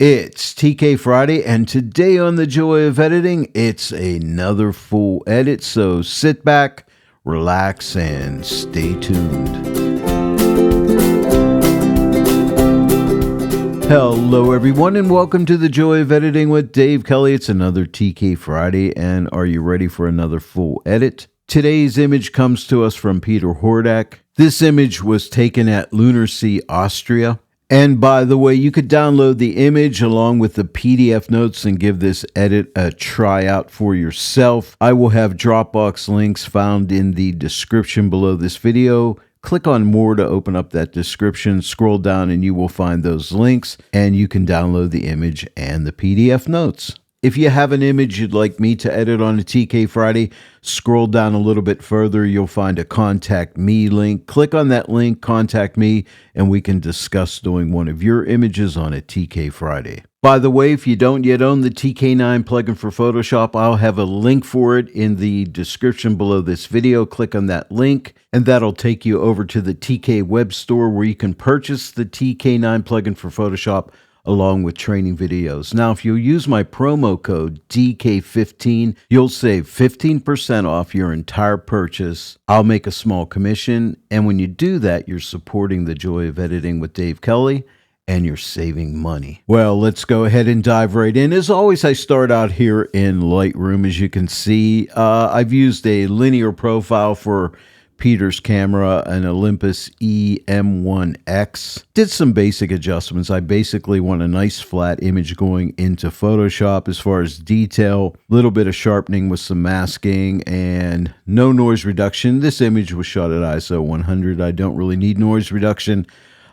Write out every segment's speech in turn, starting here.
It's TK Friday, and today on The Joy of Editing, it's another full edit, so sit back, relax, and stay tuned. Hello everyone, and welcome to The Joy of Editing with Dave Kelly. It's another TK Friday, and are you ready for another full edit? Today's image comes to us from Peter Hordak. This image was taken at Lunarsea, Austria. And by the way, you could download the image along with the PDF notes and give this edit a try out for yourself. I will have Dropbox links found in the description below this video. Click on more to open up that description, scroll down and you will find those links and you can download the image and the PDF notes. If you have an image you'd like me to edit on a TK Friday, scroll down a little bit further. You'll find a Contact Me link. Click on that link, contact me, and we can discuss doing one of your images on a TK Friday. By the way, if you don't yet own the TK9 plugin for Photoshop, I'll have a link for it in the description below this video. Click on that link, and that'll take you over to the TK web store where you can purchase the TK9 plugin for Photoshop along with training videos. Now, if you use my promo code DK15, you'll save 15% off your entire purchase. I'll make a small commission, and when you do that, you're supporting The Joy of Editing with Dave Kelly, and you're saving money. Well, let's go ahead and dive right in. As always, I start out here in Lightroom. As you can see, I've used a linear profile for Peter's camera, an Olympus EM1X. Did some basic adjustments. I basically want a nice flat image going into Photoshop as far as detail, a little bit of sharpening with some masking, and no noise reduction. This image was shot at ISO 100. I don't really need noise reduction.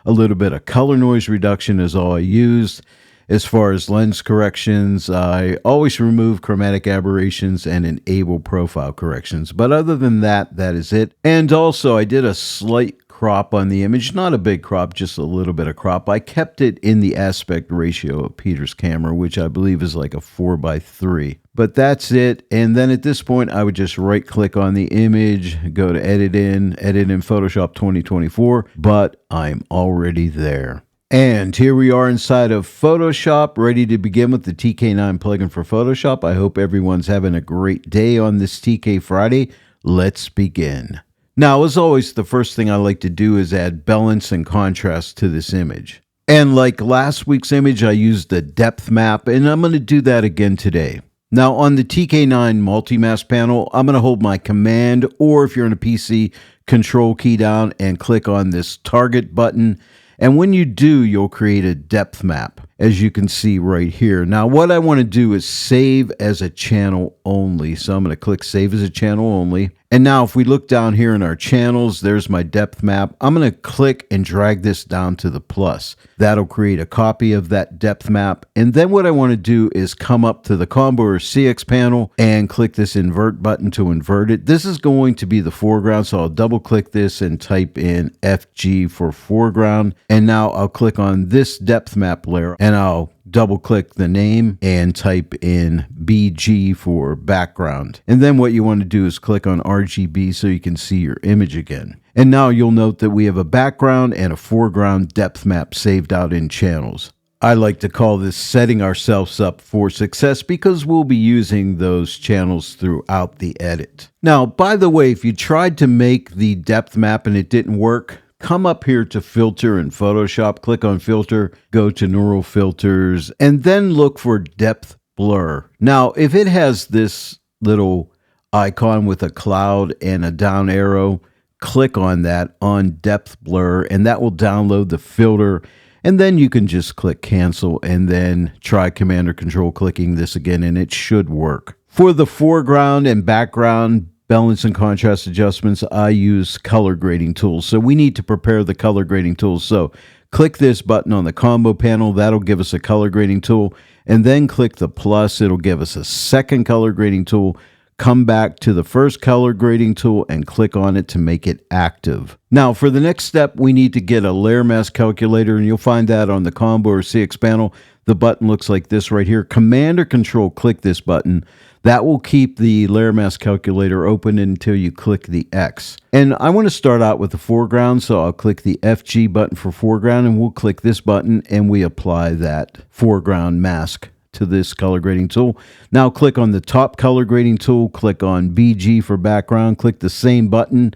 A little bit of color noise reduction is all I used. As far as lens corrections, I always remove chromatic aberrations and enable profile corrections. But other than that, that is it. And also, I did a slight crop on the image. Not a big crop, just a little bit of crop. I kept it in the aspect ratio of Peter's camera, which I believe is like a 4:3. But that's it. And then at this point, I would just right-click on the image, go to edit in Photoshop 2024. But I'm already there. And here we are inside of Photoshop, ready to begin with the TK9 plugin for Photoshop. I hope everyone's having a great day on this TK Friday. Let's begin. Now, as always, the first thing I like to do is add balance and contrast to this image. And like last week's image, I used the depth map, and I'm going to do that again today. Now, on the TK9 multi-mask panel, I'm going to hold my Command, or if you're on a PC, Control key down and click on this target button. And when you do, you'll create a depth map, as you can see right here. Now, what I want to do is save as a channel only. So I'm going to click Save as a Channel Only. And now if we look down here in our channels, there's my depth map. I'm going to click and drag this down to the plus. That'll create a copy of that depth map. And then what I want to do is come up to the Combo or CX panel and click this invert button to invert it. This is going to be the foreground, so I'll double click this and type in FG for foreground. And now I'll click on this depth map layer and I'll double click the name and type in BG for background. And then what you want to do is click on RGB so you can see your image again. And now you'll note that we have a background and a foreground depth map saved out in channels. I like to call this setting ourselves up for success because we'll be using those channels throughout the edit. Now, by the way, if you tried to make the depth map and it didn't work, come up here to Filter in Photoshop, click on Filter, go to Neural Filters, and then look for Depth Blur. Now, if it has this little icon with a cloud and a down arrow, click on that on Depth Blur, and that will download the filter. And then you can just click Cancel, and then try Command or Control clicking this again, and it should work. For the foreground and background balance and contrast adjustments, I use color grading tools. So we need to prepare the color grading tools. So click this button on the combo panel. That'll give us a color grading tool. And then click the plus. It'll give us a second color grading tool. come back to the first color grading tool and click on it to make it active. Now, for the next step, we need to get a layer mask calculator, and you'll find that on the combo or CX panel. The button looks like this right here. Command or Control click this button. That will keep the layer mask calculator open until you click the X. And I want to start out with the foreground, so I'll click the FG button for foreground, and we'll click this button, and we apply that foreground mask to this color grading tool. Now click on the top color grading tool, click on BG for background, click the same button,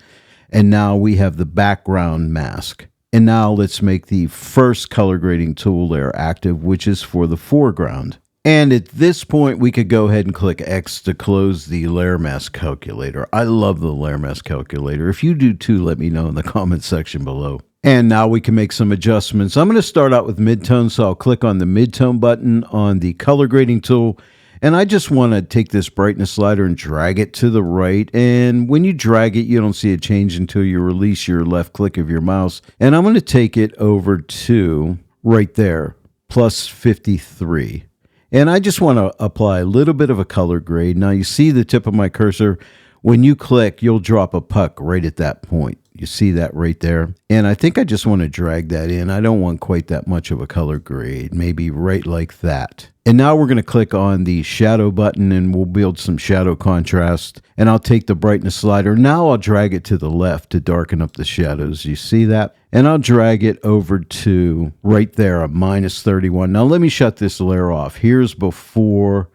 and now we have the background mask. And now let's make the first color grading tool layer active, which is for the foreground. And at this point, we could go ahead and click X to close the layer mask calculator. I love the layer mask calculator. If you do too, let me know in the comment section below. And now we can make some adjustments. I'm going to start out with midtone, so I'll click on the midtone button on the color grading tool. And I just want to take this brightness slider and drag it to the right. And when you drag it, you don't see a change until you release your left click of your mouse. And I'm going to take it over to right there, plus 53. And I just want to apply a little bit of a color grade. Now you see the tip of my cursor. When you click, you'll drop a puck right at that point. You see that right there? And I think I just want to drag that in. I don't want quite that much of a color grade, maybe right like that. And now we're going to click on the shadow button and we'll build some shadow contrast. And I'll take the brightness slider. Now I'll drag it to the left to darken up the shadows. You see that? And I'll drag it over to right there, a minus 31. Now let me shut this layer off. Here's before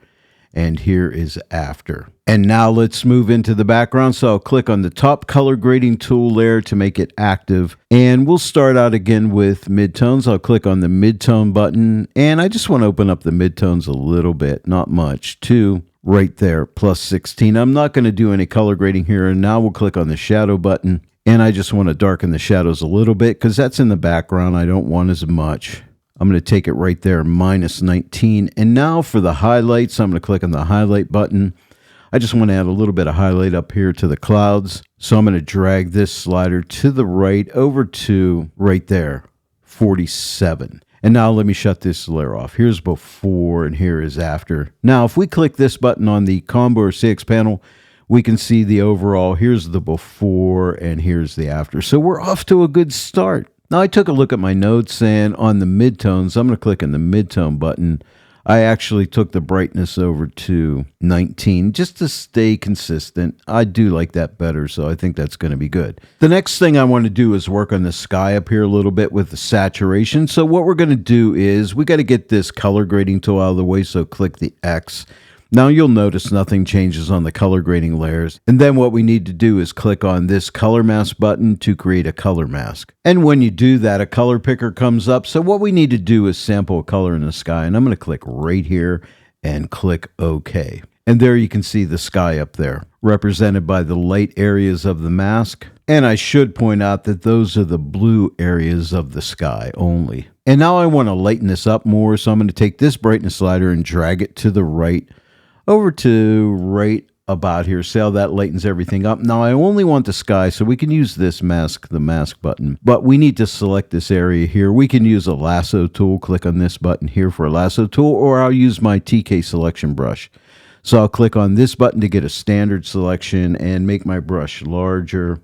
and here is after. And now let's move into the background. So I'll click on the top color grading tool layer to make it active. And we'll start out again with midtones. I'll click on the midtone button. And I just want to open up the midtones a little bit, not much, to right there, plus 16. I'm not going to do any color grading here. And now we'll click on the shadow button. And I just want to darken the shadows a little bit because that's in the background. I don't want as much. I'm going to take it right there, minus 19. And now for the highlights, I'm going to click on the highlight button. I just want to add a little bit of highlight up here to the clouds. So I'm going to drag this slider to the right over to right there, 47. And now let me shut this layer off. Here's before and here is after. Now, if we click this button on the combo or CX panel, we can see the overall. Here's the before and here's the after. So we're off to a good start. Now I took a look at my notes, and on the midtones, I'm going to click on the midtone button. I actually took the brightness over to 19 just to stay consistent. I do like that better, so I think that's going to be good. The next thing I want to do is work on the sky up here a little bit with the saturation. So what we're going to do is we got to get this color grading tool out of the way, so click the X. Now you'll notice nothing changes on the color grading layers. And then what we need to do is click on this color mask button to create a color mask. And when you do that, a color picker comes up. So what we need to do is sample a color in the sky. And I'm going to click right here and click OK. And there you can see the sky up there, represented by the light areas of the mask. And I should point out that those are the blue areas of the sky only. And now I want to lighten this up more. So I'm going to take this brightness slider and drag it to the right, over to right about here. See how that lightens everything up. Now I only want the sky, so we can use this mask, the mask button, but we need to select this area here. We can use a lasso tool. Click on this button here for a lasso tool, or I'll use my TK selection brush. So I'll click on this button to get a standard selection and make my brush larger.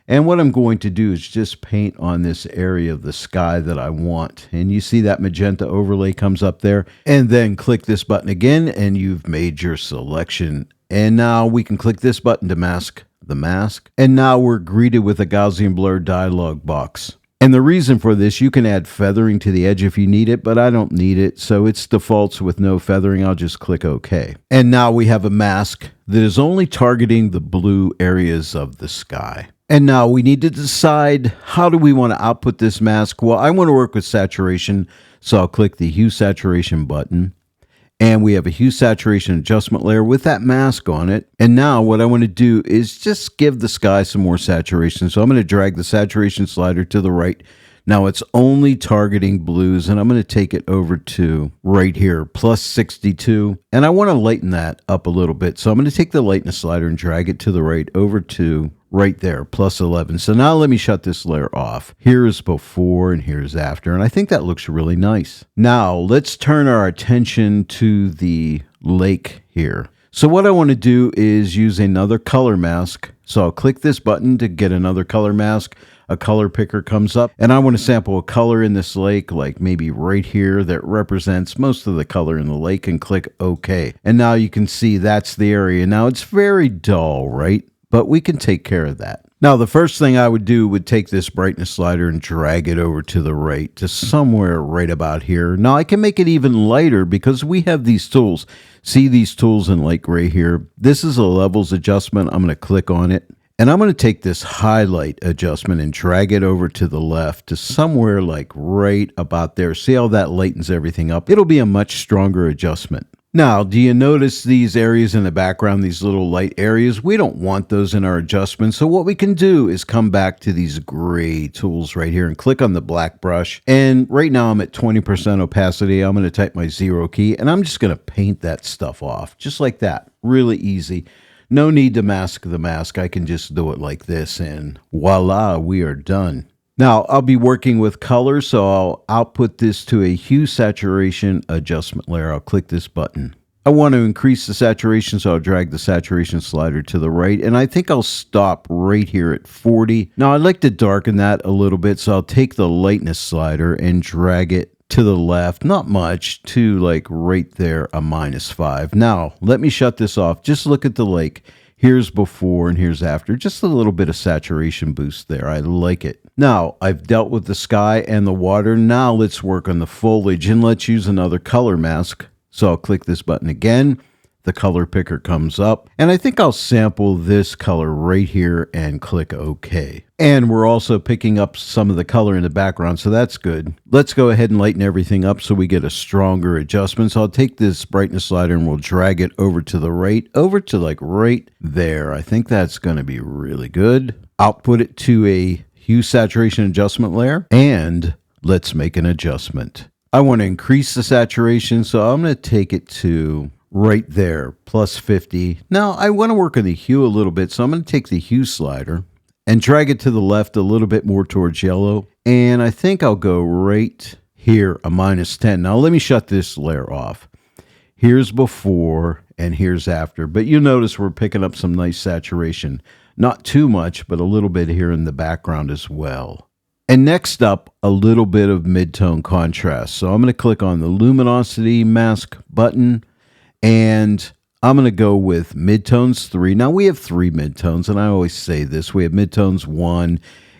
And what I'm going to do is just paint on this area of the sky that I want. And you see that magenta overlay comes up there. And then click this button again, and you've made your selection. And now we can click this button to mask the mask. And now we're greeted with a Gaussian blur dialog box. And the reason for this, you can add feathering to the edge if you need it, but I don't need it. So it's defaults with no feathering. I'll just click OK. And now we have a mask that is only targeting the blue areas of the sky. And now we need to decide, how do we want to output this mask? Well, I want to work with saturation, so I'll click the hue saturation button. And we have a hue saturation adjustment layer with that mask on it. And now what I want to do is just give the sky some more saturation. So I'm going to drag the saturation slider to the right. Now it's only targeting blues, and I'm going to take it over to right here, plus 62. And I want to lighten that up a little bit. So I'm going to take the lightness slider and drag it to the right over to right there, plus 11. So now let me shut this layer off. Here's before and here's after. And I think that looks really nice. Now let's turn our attention to the lake here. So what I want to do is use another color mask. So I'll click this button to get another color mask. A color picker comes up, and I want to sample a color in this lake, like maybe right here, that represents most of the color in the lake, and click OK. And now you can see that's the area. Now it's very dull, right? But we can take care of that. Now, the first thing I would do would take this brightness slider and drag it over to the right, to somewhere right about here. Now, I can make it even lighter because we have these tools. See these tools in light gray here? This is a levels adjustment. I'm going to click on it. And I'm going to take this highlight adjustment and drag it over to the left to somewhere like right about there. See how that lightens everything up? It'll be a much stronger adjustment. Now, do you notice these areas in the background, these little light areas? We don't want those in our adjustments. So what we can do is come back to these gray tools right here and click on the black brush. And right now I'm at 20% opacity. I'm going to type my 0 key and I'm just going to paint that stuff off just like that. Really easy. No need to mask the mask. I can just do it like this and voila, we are done. Now, I'll be working with color, so I'll output this to a hue saturation adjustment layer. I'll click this button. I want to increase the saturation, so I'll drag the saturation slider to the right, and I think I'll stop right here at 40. Now, I'd like to darken that a little bit, so I'll take the lightness slider and drag it to the left, not much, to like right there, a -5. Now, let me shut this off. Just look at the lake. Here's before and here's after. Just a little bit of saturation boost there. I like it. Now, I've dealt with the sky and the water. Now let's work on the foliage and let's use another color mask. So I'll click this button again. The color picker comes up. And I think I'll sample this color right here and click OK. And we're also picking up some of the color in the background, so that's good. Let's go ahead and lighten everything up so we get a stronger adjustment. So I'll take this brightness slider and we'll drag it over to the right, over to like right there. I think that's going to be really good. Output it to a hue saturation adjustment layer, and let's make an adjustment. I want to increase the saturation, so I'm going to take it to right there, +50. Now, I want to work on the hue a little bit, so I'm going to take the hue slider and drag it to the left a little bit more towards yellow. And I think I'll go right here, a -10. Now, let me shut this layer off. Here's before and here's after. But you notice we're picking up some nice saturation. Not too much, but a little bit here in the background as well. And next up, a little bit of mid-tone contrast. So I'm going to click on the luminosity mask button, and I'm going to go with midtones 3. Now, we have 3 midtones, and I always say this. We have midtones 1.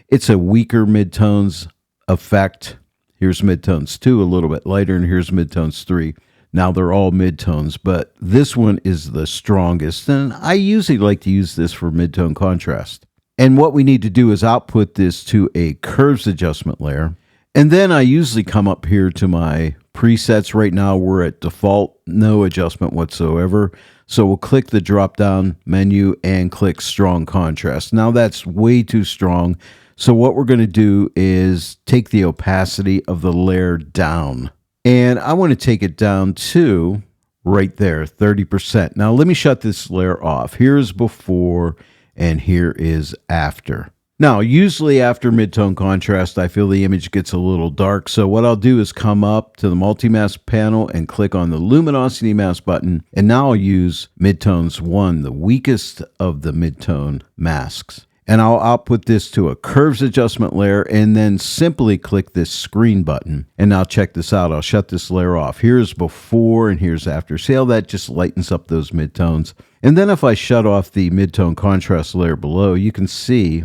It's a weaker midtones effect. Here's midtones 2, a little bit lighter, and here's midtones 3. Now, they're all midtones, but this one is the strongest, and I usually like to use this for midtone contrast. And what we need to do is output this to a curves adjustment layer. And then I usually come up here to my presets. Right now we're at default, no adjustment whatsoever. So we'll click the drop down menu and click strong contrast. Now that's way too strong. So what we're going to do is take the opacity of the layer down. And I want to take it down to right there, 30%. Now let me shut this layer off. Here's before and here is after. Now, usually after midtone contrast, I feel the image gets a little dark. So what I'll do is come up to the multi-mask panel and click on the luminosity mask button. And now I'll use midtones 1, the weakest of the midtone masks. And I'll output this to a curves adjustment layer and then simply click this screen button. And now check this out. I'll shut this layer off. Here's before and here's after. See how that just lightens up those midtones? And then if I shut off the midtone contrast layer below, you can see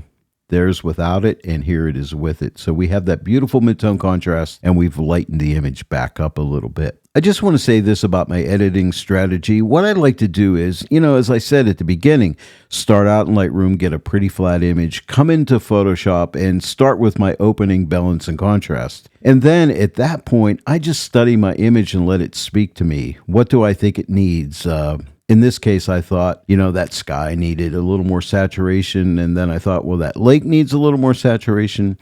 there's without it, and here it is with it. So we have that beautiful midtone contrast, and we've lightened the image back up a little bit. I just want to say this about my editing strategy. What I'd like to do is, as I said at the beginning, start out in Lightroom, get a pretty flat image, come into Photoshop, and start with my opening, balance, and contrast. And then at that point, I just study my image and let it speak to me. What do I think it needs? In this case, I thought, that sky needed a little more saturation. And then I thought, well, that lake needs a little more saturation.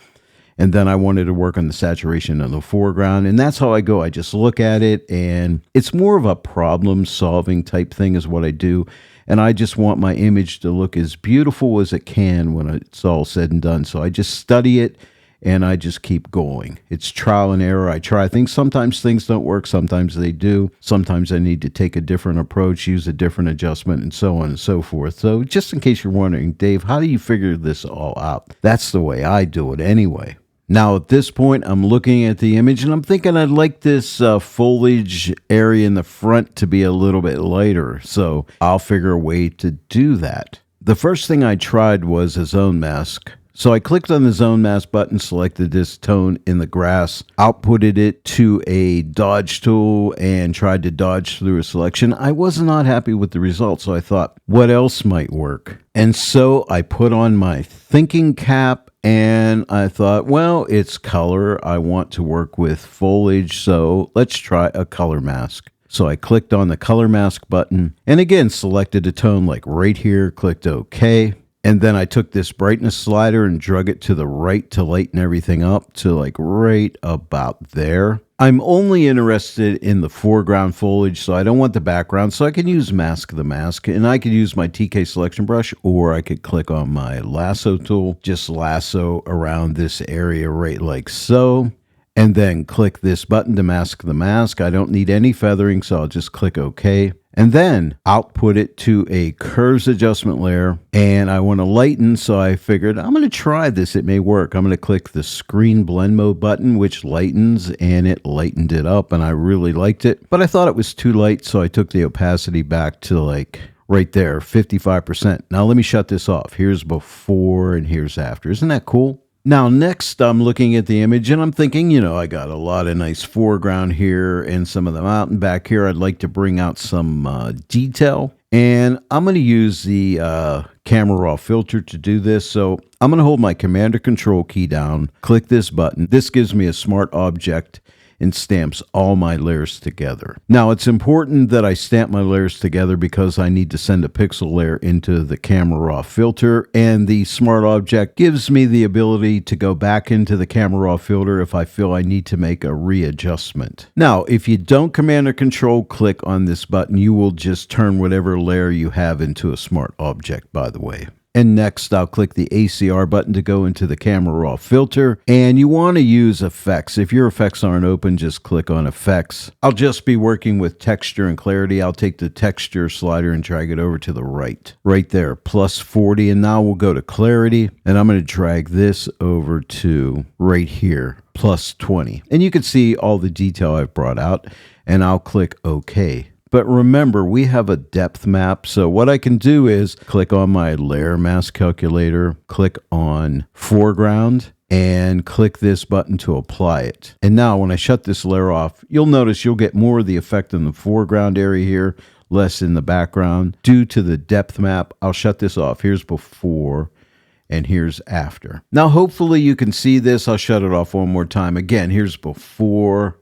And then I wanted to work on the saturation in the foreground. And that's how I go. I just look at it, and it's more of a problem solving type thing is what I do. And I just want my image to look as beautiful as it can when it's all said and done. So I just study it and I just keep going. It's trial and error. I try things. Sometimes things don't work. Sometimes they do. Sometimes I need to take a different approach, use a different adjustment, and so on and so forth. So just in case you're wondering, Dave, how do you figure this all out? That's the way I do it anyway. Now, at this point, I'm looking at the image and I'm thinking I'd like this foliage area in the front to be a little bit lighter. So I'll figure a way to do that. The first thing I tried was a zone mask. So I clicked on the zone mask button, selected this tone in the grass, outputted it to a dodge tool, and tried to dodge through a selection. I was not happy with the result, so I thought, what else might work? And so I put on my thinking cap, and I thought, well, it's color. I want to work with foliage, so let's try a color mask. So I clicked on the color mask button, and again, selected a tone like right here, clicked OK. And then I took this brightness slider and drug it to the right to lighten everything up to like right about there. I'm only interested in the foreground foliage, so I don't want the background. So I can use Mask the Mask, and I could use my TK selection brush, or I could click on my lasso tool, just lasso around this area right like so. And then click this button to mask the mask. I don't need any feathering, so I'll just click OK. And then output it to a curves adjustment layer. And I want to lighten, so I figured I'm going to try this. It may work. I'm going to click the screen blend mode button, which lightens, and it lightened it up, and I really liked it. But I thought it was too light, so I took the opacity back to like right there, 55%. Now let me shut this off. Here's before and here's after. Isn't that cool? Now, next, I'm looking at the image and I'm thinking, I got a lot of nice foreground here and some of the mountain back here. I'd like to bring out some detail. And I'm going to use the camera raw filter to do this. So I'm going to hold my Command or Control key down, click this button. This gives me a smart object and stamps all my layers together. Now, it's important that I stamp my layers together because I need to send a pixel layer into the camera raw filter, and the smart object gives me the ability to go back into the camera raw filter if I feel I need to make a readjustment. Now, if you don't Command or Control click on this button, you will just turn whatever layer you have into a smart object, by the way. And next, I'll click the ACR button to go into the camera raw filter. And you want to use effects. If your effects aren't open, just click on effects. I'll just be working with texture and clarity. I'll take the texture slider and drag it over to the right there, plus 40. And now we'll go to clarity, and I'm going to drag this over to right here, plus 20. And you can see all the detail I've brought out, and I'll click OK. But remember, we have a depth map, so what I can do is click on my layer mask calculator, click on foreground, and click this button to apply it. And now when I shut this layer off, you'll notice you'll get more of the effect in the foreground area here, less in the background. Due to the depth map, I'll shut this off. Here's before, and here's after. Now, hopefully you can see this. I'll shut it off one more time. Again, here's before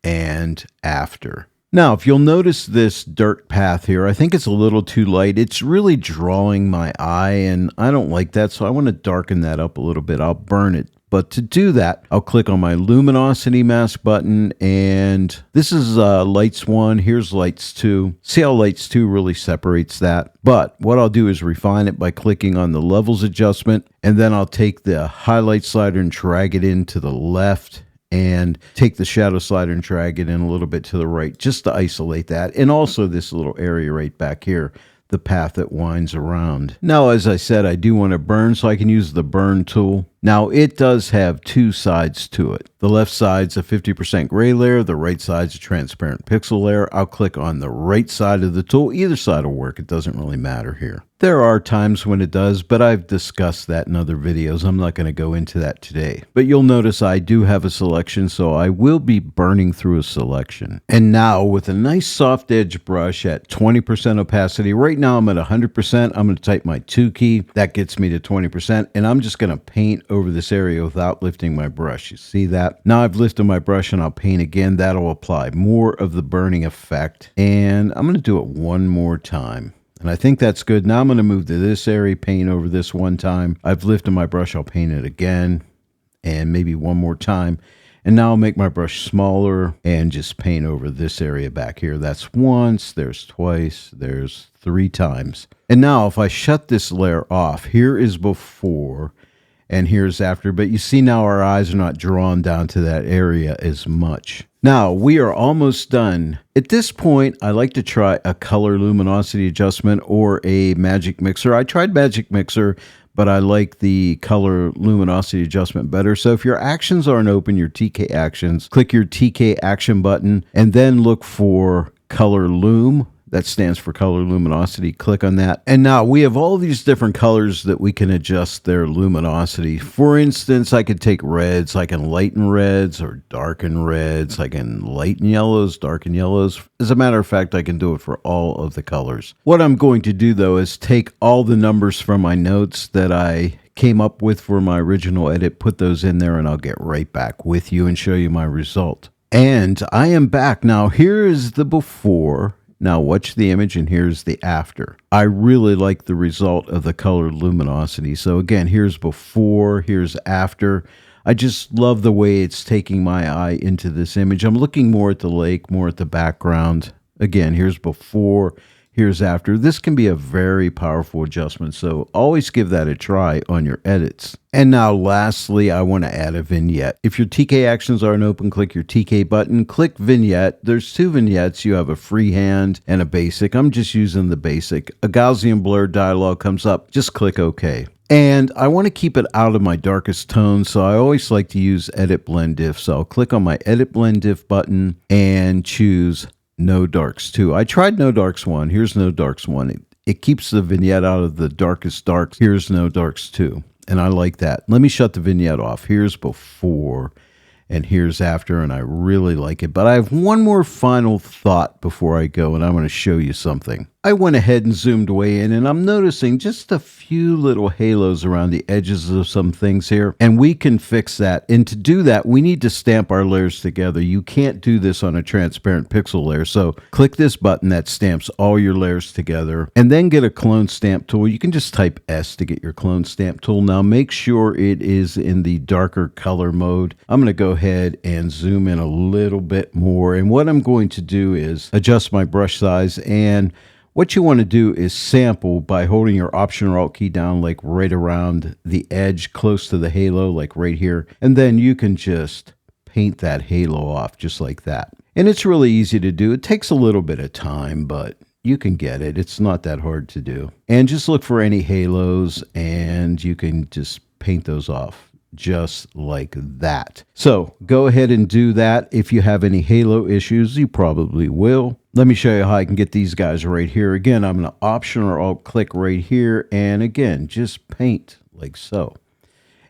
and after. Now, if you'll notice this dirt path here, I think it's a little too light. It's really drawing my eye, and I don't like that, so I want to darken that up a little bit. I'll burn it. But to do that, I'll click on my luminosity mask button, and this is lights 1. Here's lights 2. See how lights 2 really separates that? But what I'll do is refine it by clicking on the levels adjustment, and then I'll take the highlight slider and drag it in to the left, and take the shadow slider and drag it in a little bit to the right just to isolate that. And also this little area right back here, the path that winds around. Now, as I said, I do want to burn, so I can use the burn tool. Now, it does have two sides to it. The left side's a 50% gray layer. The right side's a transparent pixel layer. I'll click on the right side of the tool. Either side will work. It doesn't really matter here. There are times when it does, but I've discussed that in other videos. I'm not going to go into that today. But you'll notice I do have a selection, so I will be burning through a selection. And now, with a nice soft edge brush at 20% opacity, right now I'm at 100%. I'm going to type my 2 key. That gets me to 20%. And I'm just going to paint over this area without lifting my brush. You see that? Now I've lifted my brush and I'll paint again. That'll apply more of the burning effect. And I'm going to do it one more time. And I think that's good. Now I'm going to move to this area, paint over this one time. I've lifted my brush. I'll paint it again and maybe one more time. And now I'll make my brush smaller and just paint over this area back here. That's once, there's twice, there's 3 times. And now if I shut this layer off, here is before and here's after. But you see now our eyes are not drawn down to that area as much. Now, we are almost done. At this point, I like to try a color luminosity adjustment or a magic mixer. I tried magic mixer, but I like the color luminosity adjustment better. So if your actions aren't open, your TK actions, click your TK action button and then look for color loom. That stands for color luminosity. Click on that. And now we have all these different colors that we can adjust their luminosity. For instance, I could take reds. I can lighten reds or darken reds. I can lighten yellows, darken yellows. As a matter of fact, I can do it for all of the colors. What I'm going to do, though, is take all the numbers from my notes that I came up with for my original edit, put those in there, and I'll get right back with you and show you my result. And I am back. Now, here is the before. Now watch the image and here's the after. I really like the result of the color luminosity. So again, here's before, here's after. I just love the way it's taking my eye into this image. I'm looking more at the lake, more at the background. Again, here's before, here's after. This can be a very powerful adjustment, so always give that a try on your edits. And now lastly, I want to add a vignette. If your TK actions aren't open, click your TK button, click vignette. There's two vignettes. You have a freehand and a basic. I'm just using the basic. A Gaussian blur dialog comes up. Just click OK. And I want to keep it out of my darkest tone, so I always like to use Edit Blend Diff. So I'll click on my Edit Blend Diff button and choose No Darks 2. I tried No Darks 1. Here's No Darks 1. It keeps the vignette out of the darkest darks. Here's No Darks 2. And I like that. Let me shut the vignette off. Here's before and here's after, and I really like it. But I have one more final thought before I go, and I want to show you something. I went ahead and zoomed way in, and I'm noticing just a few little halos around the edges of some things here, and we can fix that. And to do that, we need to stamp our layers together. You can't do this on a transparent pixel layer, so click this button that stamps all your layers together, and then get a clone stamp tool. You can just type S to get your clone stamp tool. Now make sure it is in the darker color mode. I'm going to go ahead and zoom in a little bit more, and what I'm going to do is adjust my brush size, and what you want to do is sample by holding your Option or Alt key down, like right around the edge close to the halo, like right here. And then you can just paint that halo off just like that. And it's really easy to do. It takes a little bit of time, but you can get it. It's not that hard to do. And just look for any halos and you can just paint those off just like that. So go ahead and do that. If you have any halo issues, you probably will. Let me show you how I can get these guys right here. Again, I'm going to Option or Alt click right here. And again, just paint like so.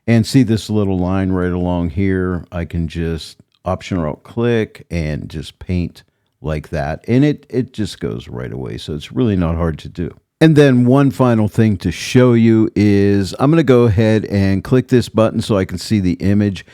And see this little line right along here? I can just Option or Alt click and just paint like that. And it just goes right away. So it's really not hard to do. And then one final thing to show you is I'm going to go ahead and click this button so I can see the image.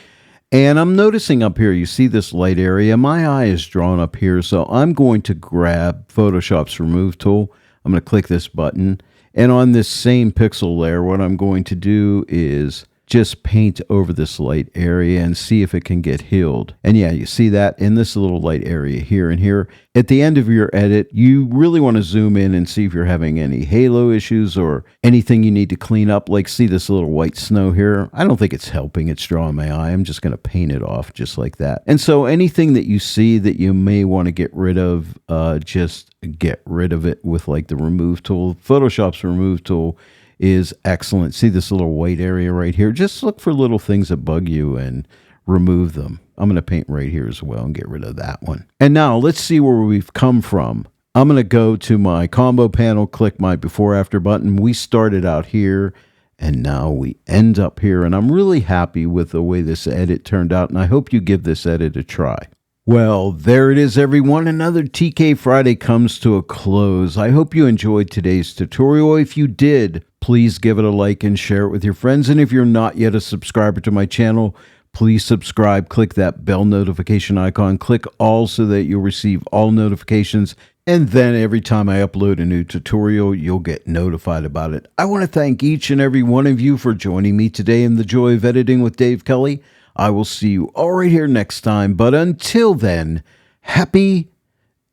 And I'm noticing up here, you see this light area. My eye is drawn up here, so I'm going to grab Photoshop's Remove tool. I'm going to click this button. And on this same pixel layer, what I'm going to do is just paint over this light area and see if it can get healed. And yeah, you see that in this little light area here and here. At the end of your edit, you really want to zoom in and see if you're having any halo issues or anything you need to clean up. Like see this little white snow here? I don't think it's helping. It's drawing my eye. I'm just going to paint it off just like that. And so anything that you see that you may want to get rid of, just get rid of it with like the Remove tool. Photoshop's Remove tool is excellent. See this little white area right here? Just look for little things that bug you and remove them. I'm going to paint right here as well and get rid of that one. And now let's see where we've come from. I'm going to go to my combo panel, click my before after button. We started out here and now we end up here. And I'm really happy with the way this edit turned out. And I hope you give this edit a try. Well, there it is, everyone. Another TK Friday comes to a close. I hope you enjoyed today's tutorial. If you did, please give it a like and share it with your friends. And if you're not yet a subscriber to my channel, please subscribe. Click that bell notification icon. Click all so that you'll receive all notifications. And then every time I upload a new tutorial, you'll get notified about it. I want to thank each and every one of you for joining me today in the Joy of Editing with Dave Kelly. I will see you all right here next time. But until then, happy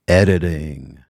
editing.